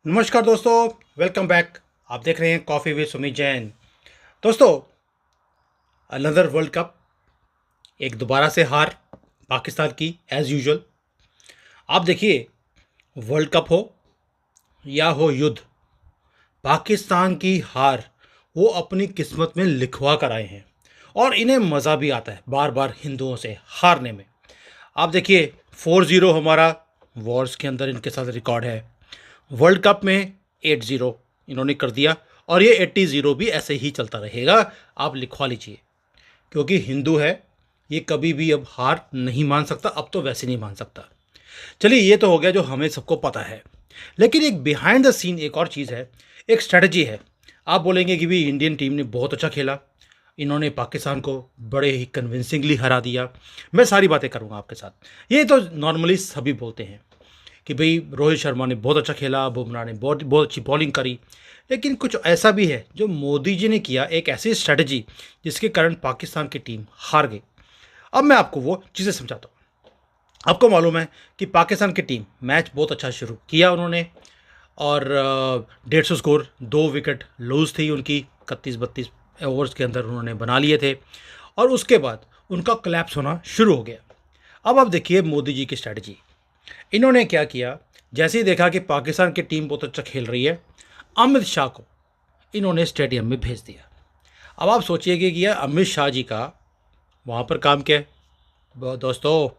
नमस्कार दोस्तों, welcome back. आप देख रहे हैं कॉफ़ी विद सुमित जैन। दोस्तों, अनदर वर्ल्ड कप, एक दोबारा से हार पाकिस्तान की एज़ यूजुअल। आप देखिए, वर्ल्ड कप हो या हो युद्ध, पाकिस्तान की हार वो अपनी किस्मत में लिखवा कर आए हैं और इन्हें मज़ा भी आता है बार बार हिंदुओं से हारने में। आप देखिए, 4-0 हमारा वॉर्स के अंदर इनके साथ रिकॉर्ड है। वर्ल्ड कप में 8-0 इन्होंने कर दिया और ये 80-0 भी ऐसे ही चलता रहेगा। आप लिखवा लीजिए, क्योंकि हिंदू है, ये कभी भी अब हार नहीं मान सकता। अब तो वैसे नहीं मान सकता। चलिए, ये तो हो गया जो हमें सबको पता है। लेकिन एक बिहाइंड द सीन एक और चीज़ है, एक स्ट्रेटजी है। आप बोलेंगे कि भी इंडियन टीम ने बहुत अच्छा खेला, इन्होंने पाकिस्तान को बड़े ही कन्विंसिंगली हरा दिया। मैं सारी बातें करूंगा आपके साथ। ये तो नॉर्मली सभी बोलते हैं कि भाई रोहित शर्मा ने बहुत अच्छा खेला, बुमराह ने बहुत बहुत अच्छी बॉलिंग करी। लेकिन कुछ ऐसा भी है जो मोदी जी ने किया, एक ऐसी स्ट्रेटजी जिसके कारण पाकिस्तान की टीम हार गई। अब मैं आपको वो चीज़ें समझाता हूँ। आपको मालूम है कि पाकिस्तान की टीम मैच बहुत अच्छा शुरू किया उन्होंने, और 150 स्कोर, 2 विकेट लूज़ थी उनकी, 31-32 ओवर्स के अंदर उन्होंने बना लिए थे। और उसके बाद उनका कोलैप्स होना शुरू हो गया। अब आप देखिए मोदी जी की स्ट्रैटेजी। इन्होंने क्या किया, जैसे ही देखा कि पाकिस्तान की टीम बहुत अच्छा खेल रही है, अमित शाह को इन्होंने स्टेडियम में भेज दिया। अब आप सोचिए कि यह अमित शाह जी का वहाँ पर काम क्या है। दोस्तों,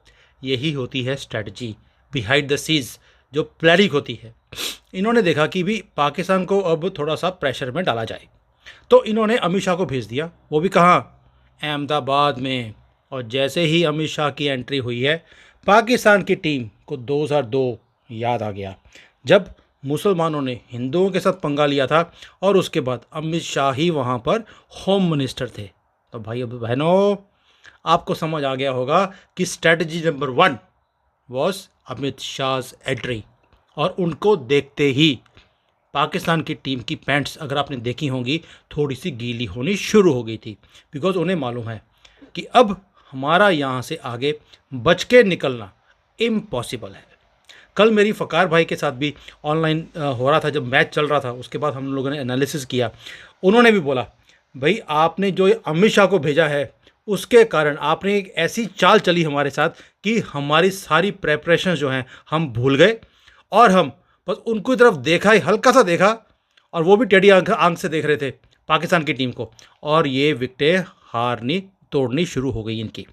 यही होती है स्ट्रेटजी बिहाइंड द सीज, जो प्लानिंग होती है। इन्होंने देखा कि भी पाकिस्तान को अब थोड़ा सा प्रेशर में डाला जाए, तो इन्होंने अमित शाह को भेज दिया। वो भी कहाँ? अहमदाबाद में। और जैसे ही अमित शाह की एंट्री हुई है, पाकिस्तान की टीम को 2002 याद आ गया, जब मुसलमानों ने हिंदुओं के साथ पंगा लिया था और उसके बाद अमित शाह ही वहाँ पर होम मिनिस्टर थे। तो भाई अब बहनों, आपको समझ आ गया होगा कि strategy number 1 was Amit Shah's entry. और उनको देखते ही पाकिस्तान की टीम की पैंट्स, अगर आपने देखी होंगी, थोड़ी सी गीली होनी शुरू हो गई थी। बिकॉज उन्हें मालूम है कि अब हमारा यहाँ से आगे बच के निकलना इम्पॉसिबल है। कल मेरी फ़कार भाई के साथ भी ऑनलाइन हो रहा था, जब मैच चल रहा था, उसके बाद हम लोगों ने एनालिसिस किया। उन्होंने भी बोला, भाई आपने जो अमित शाह को भेजा है, उसके कारण आपने एक ऐसी चाल चली हमारे साथ कि हमारी सारी प्रेपरेशन जो हैं हम भूल गए, और हम बस उनको तरफ देखा ही, हल्का सा देखा, और वो भी टेढ़ी आंख आंख से देख रहे थे पाकिस्तान की टीम को, और ये विकेटें हारनी तोड़नी शुरू हो गई इनकी।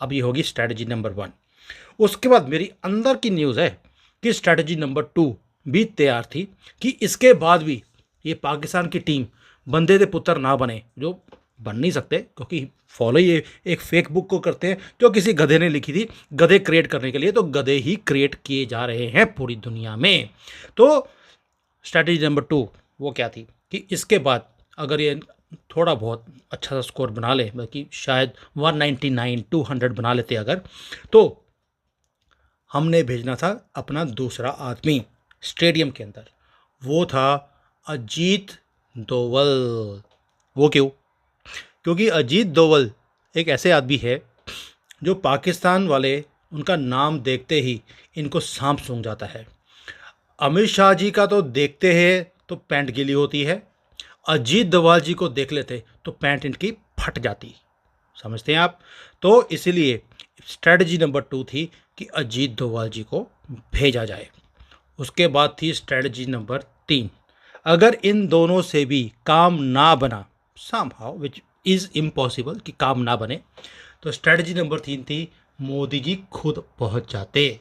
अब ये होगी स्ट्रैटेजी नंबर 1। उसके बाद मेरी अंदर की न्यूज़ है कि स्ट्रैटेजी नंबर 2 भी तैयार थी, कि इसके बाद भी ये पाकिस्तान की टीम बंदे दे पुत्र ना बने, जो बन नहीं सकते, क्योंकि फॉलो ये एक फेक बुक को करते हैं जो किसी गधे ने लिखी थी, गधे क्रिएट करने के लिए। तो गधे ही क्रिएट किए जा रहे हैं पूरी दुनिया में। तो स्ट्रैटेजी नंबर 2 वो क्या थी कि इसके बाद अगर ये थोड़ा बहुत अच्छा सा स्कोर बना ले, बल्कि शायद 199 200 बना लेते अगर, तो हमने भेजना था अपना दूसरा आदमी स्टेडियम के अंदर। वो था अजीत दोवल। वो क्यों? क्योंकि अजीत दोवल एक ऐसे आदमी है जो पाकिस्तान वाले, उनका नाम देखते ही इनको सांप सूंघ जाता है। अमित शाह जी का तो देखते हैं तो पैंट गीली होती है, अजीत दोवाल जी को देख लेते तो पैंट इनकी फट जाती। समझते हैं आप? तो इसलिए स्ट्रेटजी नंबर 2 थी कि अजीत दोवाल जी को भेजा जाए। उसके बाद थी स्ट्रेटजी नंबर 3। अगर इन दोनों से भी काम ना बना, समहाउ विच इज़ इम्पॉसिबल कि काम ना बने, तो स्ट्रेटजी नंबर 3 थी मोदी जी खुद पहुंच जाते।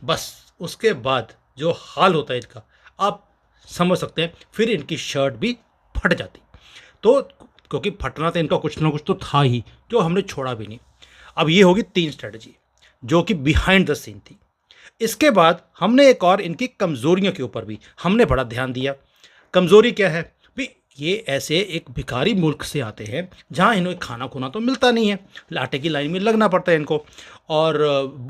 बस उसके बाद जो हाल होता है इनका, आप समझ सकते हैं। फिर इनकी शर्ट भी फट जाती। तो क्योंकि फटना तो इनका कुछ ना कुछ तो था ही, जो हमने छोड़ा भी नहीं। अब ये होगी 3 स्ट्रेटजी जो कि बिहाइंड द सीन थी। इसके बाद हमने एक और इनकी कमज़ोरियों के ऊपर भी हमने बड़ा ध्यान दिया। कमज़ोरी क्या है भाई? ये ऐसे एक भिखारी मुल्क से आते हैं जहाँ इन्हें खाना खुना तो मिलता नहीं है, लाटे की लाइन में लगना पड़ता है इनको। और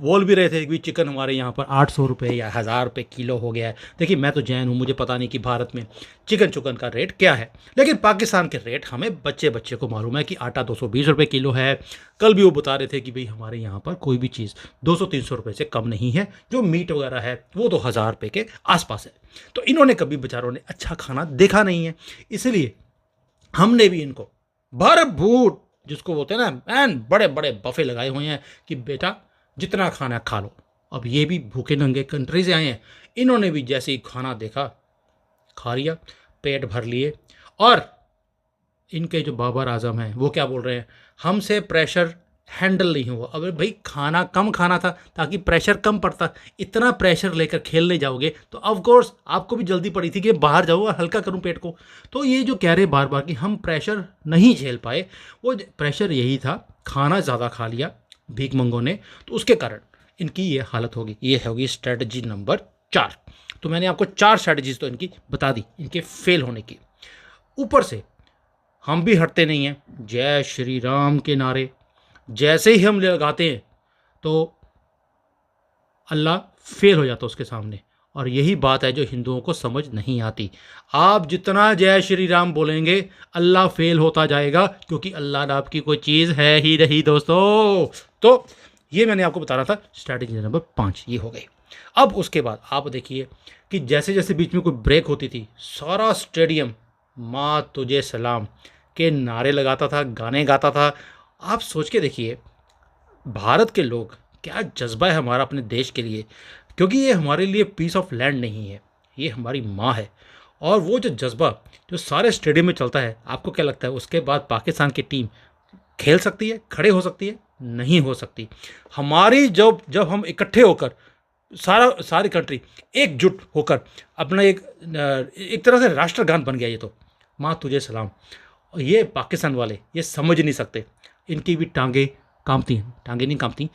बोल भी रहे थे कि चिकन हमारे यहाँ पर 800 रुपये या 1000 रुपये किलो हो गया है। देखिए मैं तो जैन हूँ, मुझे पता नहीं कि भारत में चिकन का रेट क्या है, लेकिन पाकिस्तान के रेट हमें बच्चे बच्चे को मालूम है कि आटा 220 रुपये किलो है। कल भी वो बता रहे थे कि भाई हमारे यहाँ पर कोई भी चीज़ 200-300 रुपये से कम नहीं है, जो मीट वगैरह है वो तो 1000 रुपये के आसपास है। तो इन्होंने कभी बेचारों ने अच्छा खाना देखा नहीं है, इसलिए हमने भी इनको भर भूट, जिसको बोलते हैं ना मैन, बड़े बड़े बफे लगाए हुए हैं कि बेटा जितना खाना खा लो। अब ये भी भूखे नंगे कंट्री से आए हैं, इन्होंने भी जैसे ही खाना देखा खा लिया, पेट भर लिए। और इनके जो बाबर आजम हैं वो क्या बोल रहे हैं, हमसे प्रेशर हैंडल नहीं हुआ। अब भाई खाना कम खाना था ताकि प्रेशर कम पड़ता, इतना प्रेशर लेकर खेलने जाओगे तो ऑफ कोर्स आपको भी जल्दी पड़ी थी कि बाहर जाओ और हल्का करूं पेट को। तो ये जो कह रहे बार बार कि हम प्रेशर नहीं झेल पाए, वो प्रेशर यही था, खाना ज़्यादा खा लिया भीख मंगों ने, तो उसके कारण इनकी ये हालत होगी। ये होगी स्ट्रेटजी नंबर 4। तो मैंने आपको 4 स्ट्रेटजीज तो इनकी बता दी, इनके फेल होने की। ऊपर से हम भी हटते नहीं हैं, जय श्री राम के नारे जैसे ही हम लगाते हैं तो अल्लाह फेल हो जाता उसके सामने। और यही बात है जो हिंदुओं को समझ नहीं आती। आप जितना जय श्री राम बोलेंगे अल्लाह फेल होता जाएगा, क्योंकि अल्लाह नाम की कोई चीज़ है ही नहीं दोस्तों। तो ये मैंने आपको बता रहा था स्ट्रैटेजी नंबर 5 ये हो गई। अब उसके बाद आप देखिए कि जैसे जैसे बीच में कोई ब्रेक होती थी, सारा स्टेडियम माँ तुझे सलाम के नारे लगाता था, गाने गाता था। आप सोच के देखिए भारत के लोग क्या जज्बा है हमारा अपने देश के लिए, क्योंकि ये हमारे लिए पीस ऑफ लैंड नहीं है, ये हमारी माँ है। और वो जो जज्बा जो सारे स्टेडियम में चलता है, आपको क्या लगता है उसके बाद पाकिस्तान की टीम खेल सकती है, खड़े हो सकती है? नहीं हो सकती। हमारी जब हम इकट्ठे होकर सारी कंट्री एकजुट होकर अपना एक तरह से राष्ट्रगान बन गया ये तो, माँ तुझे सलाम। ये पाकिस्तान वाले ये समझ नहीं सकते, इनकी भी टांगे कांपती हैं, टांगे नहीं कांपती,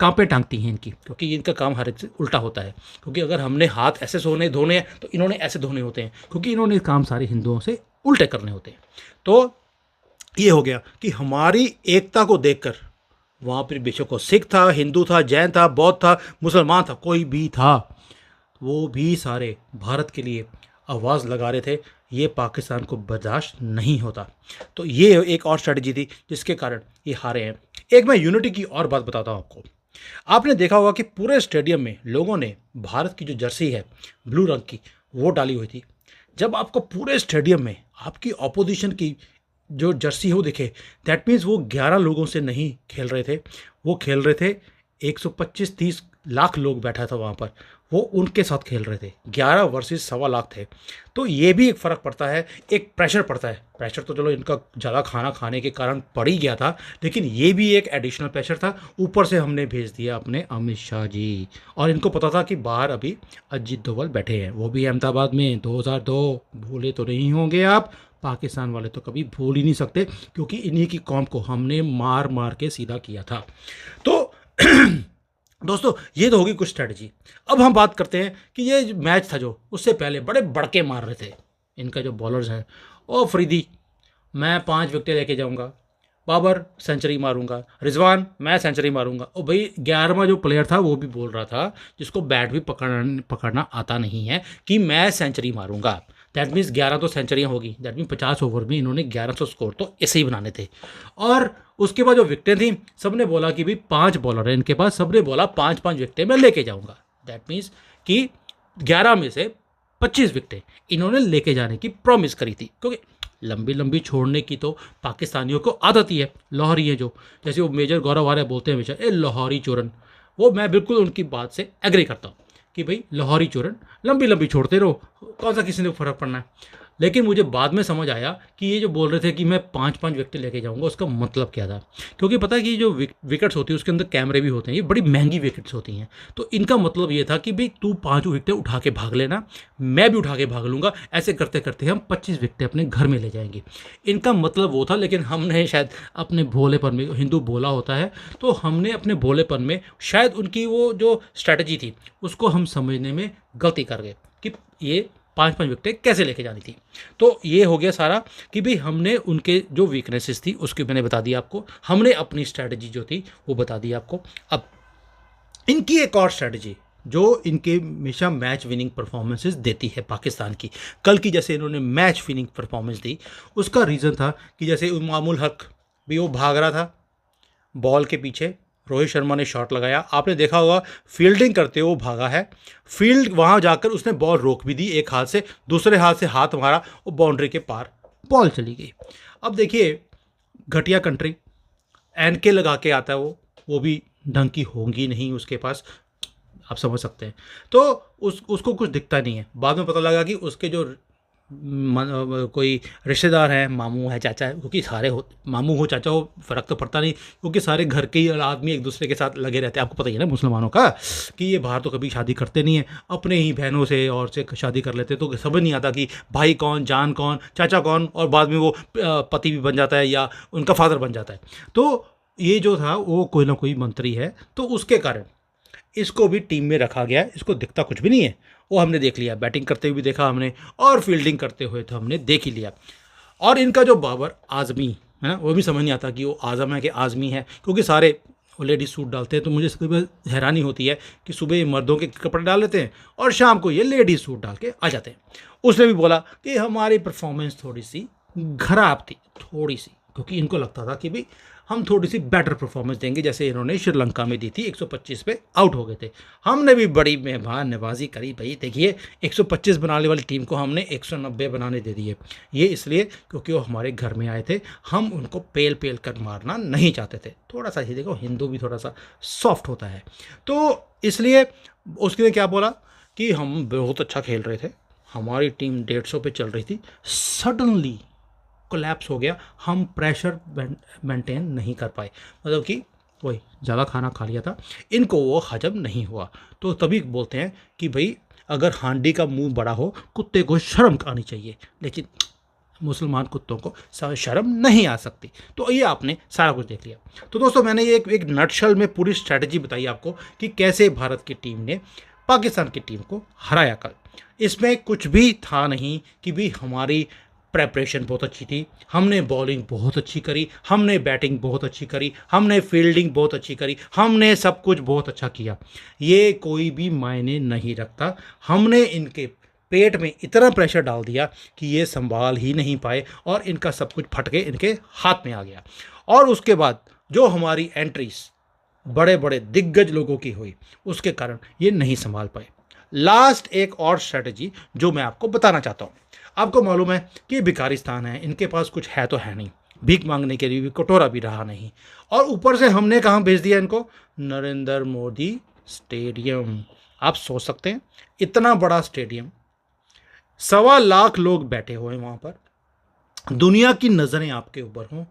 कांपे टांगती हैं इनकी, क्योंकि इनका काम हर एक से उल्टा होता है। क्योंकि अगर हमने हाथ ऐसे धोने हैं तो इन्होंने ऐसे धोने होते हैं, क्योंकि इन्होंने काम सारे हिंदुओं से उल्टे करने होते हैं। तो ये हो गया कि हमारी एकता को देखकर वहाँ पर बेशक सिख था, हिंदू था, जैन था, बौद्ध था, मुसलमान था, कोई भी था, वो भी सारे भारत के लिए आवाज़ लगा रहे थे। ये पाकिस्तान को बर्दाश्त नहीं होता। तो ये एक और स्ट्रेटजी थी जिसके कारण ये हारे हैं। एक मैं यूनिटी की और बात बताता हूँ आपको। आपने देखा होगा कि पूरे स्टेडियम में लोगों ने भारत की जो जर्सी है ब्लू रंग की वो डाली हुई थी। जब आपको पूरे स्टेडियम में आपकी ऑपोजिशन की जो जर्सी है वो दिखे, दैट मीन्स वो 11 लोगों से नहीं खेल रहे थे, वो खेल रहे थे 125-30 लाख लोग बैठा था वहाँ पर, वो उनके साथ खेल रहे थे। 11 वर्सेस 1.25 लाख थे। तो ये भी एक फ़र्क पड़ता है, एक प्रेशर पड़ता है। प्रेशर तो चलो इनका ज़्यादा खाना खाने के कारण पड़ ही गया था, लेकिन ये भी एक एडिशनल प्रेशर था। ऊपर से हमने भेज दिया अपने अमित शाह जी, और इनको पता था कि बाहर अभी अजीत डोभाल बैठे हैं, वो भी अहमदाबाद में 2002। भूले तो नहीं होंगे आप, पाकिस्तान वाले तो कभी भूल ही नहीं सकते, क्योंकि इन्हीं की कौम को हमने मार मार के सीधा किया था। तो दोस्तों ये तो होगी कुछ स्ट्रेटजी। अब हम बात करते हैं कि ये मैच था जो उससे पहले बड़े बड़के मार रहे थे इनका जो बॉलर्स हैं। ओ फरीदी मैं 5 विकेट लेके जाऊंगा, बाबर सेंचुरी मारूंगा, रिजवान मैं सेंचुरी मारूंगा। और भाई 11वां जो प्लेयर था वो भी बोल रहा था, जिसको बैट भी पकड़ना आता नहीं है, कि मैं सेंचुरी मारूंगा। दैट मीन्स 11 तो सेंचुरियाँ होगी, दैट मीन 50 ओवर में इन्होंने 1100 स्कोर तो ऐसे ही बनाने थे। और उसके बाद जो विकटें थी, सबने बोला कि भाई 5 बॉलर है इनके पास, सबने बोला 5-5 विकटें मैं लेके जाऊंगा। दैट मीन्स कि 11 में से 25 विकटें इन्होंने लेके जाने की प्रॉमिस करी थी, क्योंकि लंबी लंबी छोड़ने की तो पाकिस्तानियों को आदत ही है। लाहौरी है जो, जैसे वो मेजर गौरव आर्य बोलते हैं हमेशा, ए लाहौरी चूरन, वो मैं बिल्कुल उनकी बात से एग्री करता हूँ कि भाई लाहौरी चूरन लंबी लंबी छोड़ते रहो, कौन सा किसी ने फ़र्क पड़ना है। लेकिन मुझे बाद में समझ आया कि ये जो बोल रहे थे कि मैं 5-5 विकेट लेके जाऊंगा, उसका मतलब क्या था। क्योंकि पता है कि जो विकेट्स होती है उसके अंदर कैमरे भी होते हैं, ये बड़ी महंगी विकेट्स होती हैं। तो इनका मतलब ये था कि भाई तू 5 विकेटें उठा के भाग लेना, मैं भी उठा के भाग लूँगा, ऐसे करते करते हम 25 विकेटें अपने घर में ले जाएंगे। इनका मतलब वो था। लेकिन हमने शायद अपने भोलेपन में, हिंदू भोला होता है, तो हमने अपने भोलेपन में शायद उनकी वो जो स्ट्रैटेजी थी उसको हम समझने में गलती कर गए कि ये 5-5 विकेटें कैसे लेके जानी थी। तो ये हो गया सारा कि भाई हमने उनके जो वीकनेसेस थी उसकी मैंने बता दी आपको, हमने अपनी स्ट्रैटेजी जो थी वो बता दी आपको। अब इनकी एक और स्ट्रैटेजी जो इनके हमेशा मैच विनिंग परफॉर्मेंसेस देती है पाकिस्तान की, कल की जैसे इन्होंने मैच विनिंग परफॉर्मेंस दी, उसका रीज़न था कि जैसे मामूल हक भी वो भाग रहा था बॉल के पीछे, रोहित शर्मा ने शॉट लगाया, आपने देखा होगा फील्डिंग करते हुए वो भागा है, फील्ड वहाँ जाकर उसने बॉल रोक भी दी एक हाथ से, दूसरे हाथ से हाथ मारा, वो बाउंड्री के पार बॉल चली गई। अब देखिए घटिया कंट्री, एनके लगा के आता है वो भी ढंग की होंगी नहीं उसके पास, आप समझ सकते हैं। तो उसको कुछ दिखता नहीं है। बाद में पता लगा कि उसके जो कोई रिश्तेदार हैं, मामू है, चाचा है, क्योंकि सारे मामू हो चाचा हो फ़र्क तो पड़ता नहीं, क्योंकि सारे घर के ही आदमी एक दूसरे के साथ लगे रहते हैं। आपको पता ही है ना मुसलमानों का कि ये बाहर तो कभी शादी करते नहीं है, अपने ही बहनों से और से शादी कर लेते, तो समझ नहीं आता कि भाई कौन, जान कौन, चाचा कौन, और बाद में वो पति भी बन जाता है या उनका फादर बन जाता है। तो ये जो था वो कोई ना कोई मंत्री है, तो उसके कारण इसको भी टीम में रखा गया। इसको दिखता कुछ भी नहीं है, वो हमने देख लिया, बैटिंग करते हुए भी देखा हमने और फील्डिंग करते हुए तो हमने देख ही लिया। और इनका जो बाबर आज़मी है ना, वो भी समझ नहीं आता कि वो आज़म है कि आज़मी है, क्योंकि सारे वो लेडीज सूट डालते हैं। तो मुझे कभी हैरानी होती है कि सुबह ये मर्दों के कपड़े डाल लेते हैं और शाम को ये लेडीज सूट डाल के आ जाते हैं। उसने भी बोला कि हमारी परफॉर्मेंस थोड़ी सी खराब थी, थोड़ी सी, क्योंकि इनको लगता था कि भाई हम थोड़ी सी बेटर परफॉर्मेंस देंगे, जैसे इन्होंने श्रीलंका में दी थी, 125 पे आउट हो गए थे। हमने भी बड़ी मेहमान नवाजी करी, भाई देखिए 125 बनाने वाली टीम को हमने 190 बनाने दे दिए। ये इसलिए क्योंकि वो हमारे घर में आए थे, हम उनको पेल पेल कर मारना नहीं चाहते थे। थोड़ा सा ही देखो, हिंदू भी थोड़ा सा सॉफ्ट होता है, तो इसलिए उसने क्या बोला कि हम बहुत अच्छा खेल रहे थे, हमारी टीम 150 पे चल रही थी, सडनली कोलैप्स हो गया, हम प्रेशर मेंटेन नहीं कर पाए, मतलब कि वही ज़्यादा खाना खा लिया था, इनको वो हजम नहीं हुआ। तो तभी बोलते हैं कि भाई अगर हांडी का मुंह बड़ा हो, कुत्ते को शर्म आनी चाहिए, लेकिन मुसलमान कुत्तों को शर्म नहीं आ सकती। तो ये आपने सारा कुछ देख लिया। तो दोस्तों मैंने ये एक नटशल में पूरी स्ट्रैटेजी बताई आपको कि कैसे भारत की टीम ने पाकिस्तान की टीम को हराया कल। इसमें कुछ भी था नहीं कि भी हमारी प्रेपरेशन बहुत अच्छी थी, हमने बॉलिंग बहुत अच्छी करी, हमने बैटिंग बहुत अच्छी करी, हमने फील्डिंग बहुत अच्छी करी, हमने सब कुछ बहुत अच्छा किया, ये कोई भी मायने नहीं रखता। हमने इनके पेट में इतना प्रेशर डाल दिया कि ये संभाल ही नहीं पाए और इनका सब कुछ फट के इनके हाथ में आ गया। और उसके बाद जो हमारी एंट्रीज बड़े बड़े दिग्गज लोगों की हुई, उसके कारण ये नहीं संभाल पाए। लास्ट एक और स्ट्रेटजी जो मैं आपको बताना चाहता हूँ। आपको मालूम है कि भिखारिस्तान है, इनके पास कुछ है तो है नहीं, भीख मांगने के लिए भी कटोरा भी रहा नहीं, और ऊपर से हमने कहाँ भेज दिया इनको, नरेंद्र मोदी स्टेडियम। आप सोच सकते हैं इतना बड़ा स्टेडियम, 1.25 लाख लोग बैठे हुए हैं वहाँ पर, दुनिया की नज़रें आपके ऊपर हों,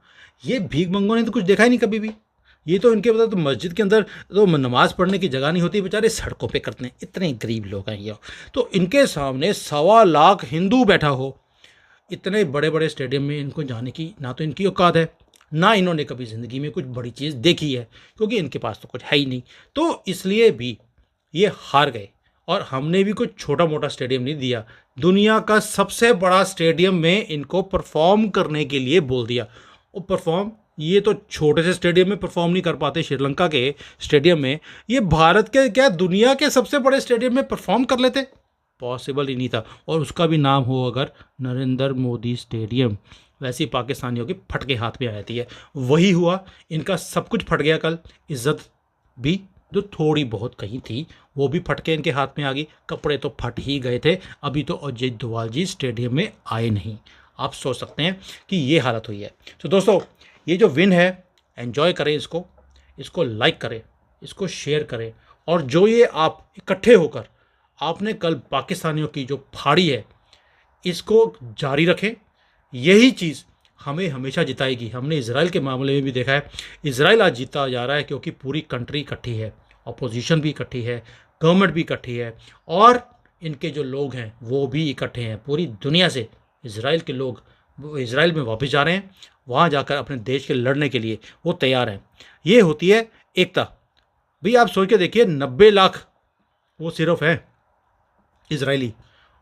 ये भीख मंगों ने तो कुछ देखा ही नहीं कभी भी। ये तो इनके बता, तो मस्जिद के अंदर तो नमाज़ पढ़ने की जगह नहीं होती, बेचारे सड़कों पे करते हैं, इतने गरीब लोग हैं ये। तो इनके सामने 1.25 लाख हिंदू बैठा हो, इतने बड़े बड़े स्टेडियम में इनको जाने की ना तो इनकी औकात है, ना इन्होंने कभी ज़िंदगी में कुछ बड़ी चीज़ देखी है, क्योंकि इनके पास तो कुछ है ही नहीं। तो इसलिए भी ये हार गए, और हमने भी कुछ छोटा मोटा स्टेडियम नहीं दिया, दुनिया का सबसे बड़ा स्टेडियम में इनको परफॉर्म करने के लिए बोल दिया। वो परफॉर्म, ये तो छोटे से स्टेडियम में परफॉर्म नहीं कर पाते, श्रीलंका के स्टेडियम में, ये भारत के क्या दुनिया के सबसे बड़े स्टेडियम में परफॉर्म कर लेते, पॉसिबल ही नहीं था। और उसका भी नाम हो अगर नरेंद्र मोदी स्टेडियम, वैसी पाकिस्तानियों की फट के हाथ में आ जाती है। वही हुआ, इनका सब कुछ फट गया कल, इज्जत भी जो थोड़ी बहुत कहीं थी वो भी फट के इनके हाथ में आ गई, कपड़े तो फट ही गए थे। अभी तो अजय दोवाल जी स्टेडियम में आए नहीं, आप सोच सकते हैं कि ये हालत हुई है। तो दोस्तों ये जो विन है, एंजॉय करें इसको लाइक करें, इसको शेयर करें, और जो ये आप इकट्ठे होकर आपने कल पाकिस्तानियों की जो फाड़ी है, इसको जारी रखें। यही चीज़ हमें हमेशा जिताएगी। हमने इजराइल के मामले में भी देखा है, इजराइल आज जीता जा रहा है क्योंकि पूरी कंट्री इकट्ठी है, अपोजिशन भी इकट्ठी है, गवर्नमेंट भी इकट्ठी है, और इनके जो लोग हैं वो भी इकट्ठे हैं। पूरी दुनिया से इजराइल के लोग इजराइल में वापस जा रहे हैं, वहाँ जाकर अपने देश के लड़ने के लिए वो तैयार हैं। ये होती है एकता। भाई आप सोच के देखिए, 90 लाख वो सिर्फ है इजरायली,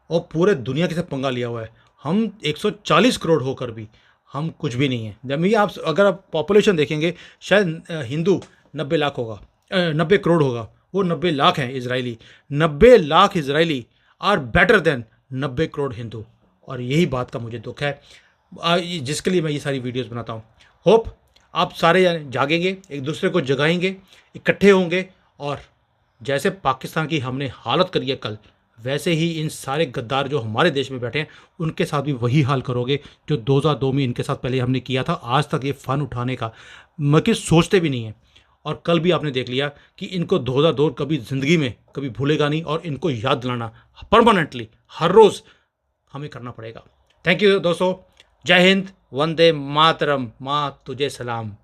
और पूरे दुनिया के साथ पंगा लिया हुआ है। हम 140 करोड़ होकर भी हम कुछ भी नहीं है। जब ये आप अगर आप पॉपुलेशन देखेंगे, शायद हिंदू 90 लाख होगा, 90 करोड़ होगा, वो 90 लाख हैं Israeli. 90 lakh Israeli are better than 90 crore Hindu. और यही बात का मुझे दुख है, जिसके लिए मैं ये सारी वीडियोस बनाता हूँ। होप आप सारे जागेंगे, एक दूसरे को जगाएंगे, इकट्ठे होंगे, और जैसे पाकिस्तान की हमने हालत करी है कल, वैसे ही इन सारे गद्दार जो हमारे देश में बैठे हैं उनके साथ भी वही हाल करोगे जो 2002 में इनके साथ पहले हमने किया था। आज तक ये फ़न उठाने का मगर सोचते भी नहीं है। और कल भी आपने देख लिया कि इनको 2002 कभी ज़िंदगी में कभी भूलेगा नहीं, और इनको याद दिलाना परमानेंटली हर रोज़ हमें करना पड़ेगा। थैंक यू दोस्तों, जय हिंद, वंदे मातरम, माँ तुझे सलाम।